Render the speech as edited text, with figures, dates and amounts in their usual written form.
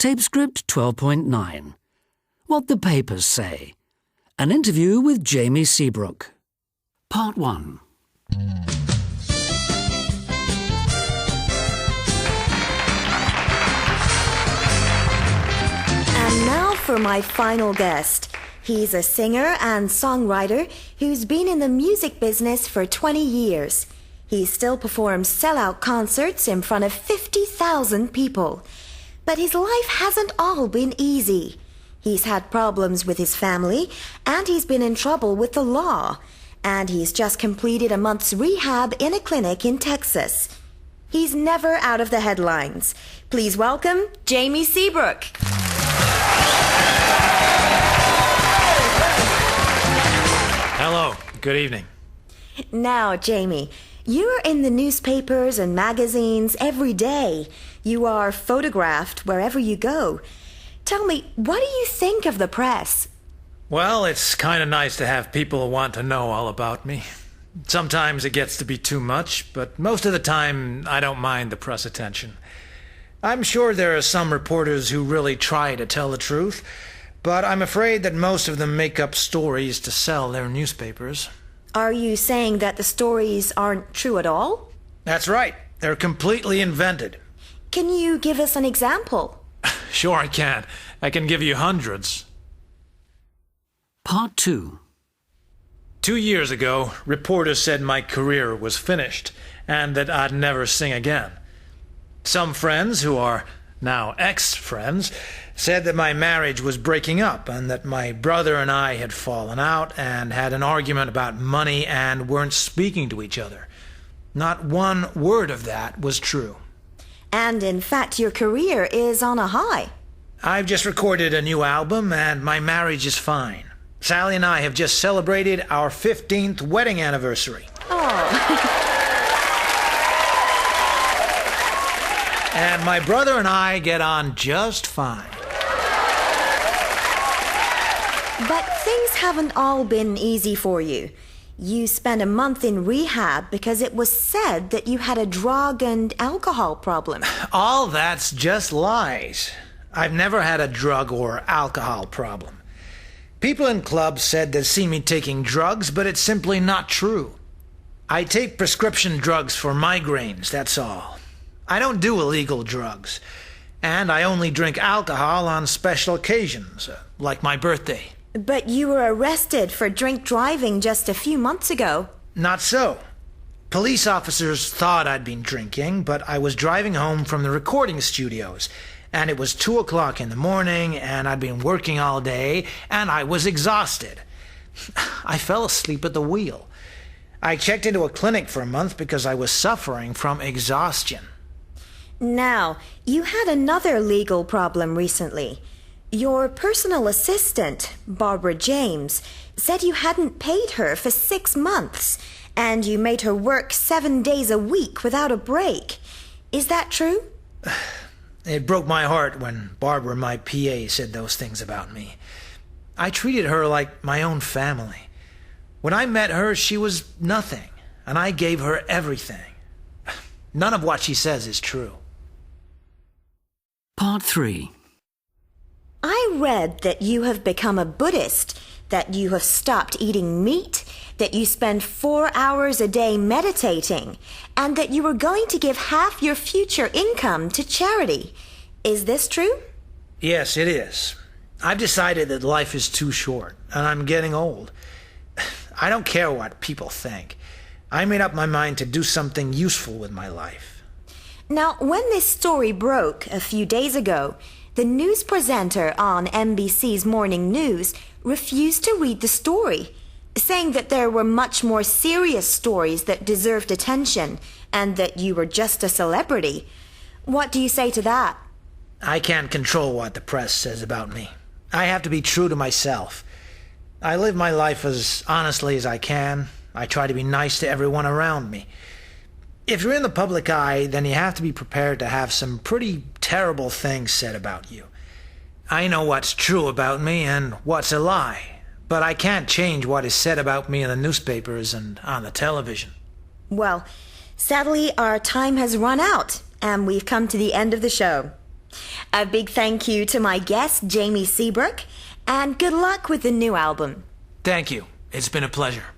Tape script 12.9. What the Papers Say. An interview with Jamie Seabrook. Part 1. And now for my final guest. He's a singer and songwriter who's been in the music business for 20 years. He still performs sellout concerts in front of 50,000 people. But his life hasn't all been easy. He's had problems with his family, and he's been in trouble with the law. And he's just completed a month's rehab in a clinic in Texas. He's never out of the headlines. Please welcome Jamie Seabrook. Hello, good evening. Now, Jamie, you're in the newspapers and magazines every day. You are photographed wherever you go. Tell me, what do you think of the press? Well, it's kind of nice to have people who want to know all about me. Sometimes it gets to be too much, but most of the time I don't mind the press attention. I'm sure there are some reporters who really try to tell the truth, but I'm afraid that most of them make up stories to sell their newspapers. Are you saying that the stories aren't true at all? That's right. They're completely invented. Can you give us an example? Sure I can. I can give you hundreds. Part 2. 2 years ago, reporters said my career was finished and that I'd never sing again. Some friends, who are now ex-friends, said that my marriage was breaking up and that my brother and I had fallen out and had an argument about money and weren't speaking to each other. Not one word of that was true. And in fact, your career is on a high. I've just recorded a new album and my marriage is fine. Sally and I have just celebrated our 15th wedding anniversary. Oh. And my brother and I get on just fine. But things haven't all been easy for you. You spent a month in rehab because it was said that you had a drug and alcohol problem. All that's just lies. I've never had a drug or alcohol problem. People in clubs said they'd see me taking drugs, but it's simply not true. I take prescription drugs for migraines, that's all. I don't do illegal drugs. And I only drink alcohol on special occasions, like my birthday. But you were arrested for drink driving just a few months ago. Not so. Police officers thought I'd been drinking, but I was driving home from the recording studios, and it was 2 o'clock in the morning, and I'd been working all day, and I was exhausted. I fell asleep at the wheel. I checked into a clinic for a month because I was suffering from exhaustion. Now, you had another legal problem recently. Your personal assistant, Barbara James, said you hadn't paid her for 6 months, and you made her work 7 days a week without a break. Is that true? It broke my heart when Barbara, my PA, said those things about me. I treated her like my own family. When I met her, she was nothing, and I gave her everything. None of what she says is true. Part 3. I read that you have become a Buddhist, that you have stopped eating meat, that you spend 4 hours a day meditating, and that you were going to give half your future income to charity. Is this true? Yes, it is. I've decided that life is too short, and I'm getting old. I don't care what people think. I made up my mind to do something useful with my life. Now, when this story broke a few days ago, the news presenter on NBC's Morning News refused to read the story, saying that there were much more serious stories that deserved attention and that you were just a celebrity. What do you say to that? I can't control what the press says about me. I have to be true to myself. I live my life as honestly as I can. I try to be nice to everyone around me. If you're in the public eye, then you have to be prepared to have some pretty terrible things said about you. I know what's true about me and what's a lie, but I can't change what is said about me in the newspapers and on the television. Well, sadly, our time has run out, and we've come to the end of the show. A big thank you to my guest, Jamie Seabrook, and good luck with the new album. Thank you. It's been a pleasure.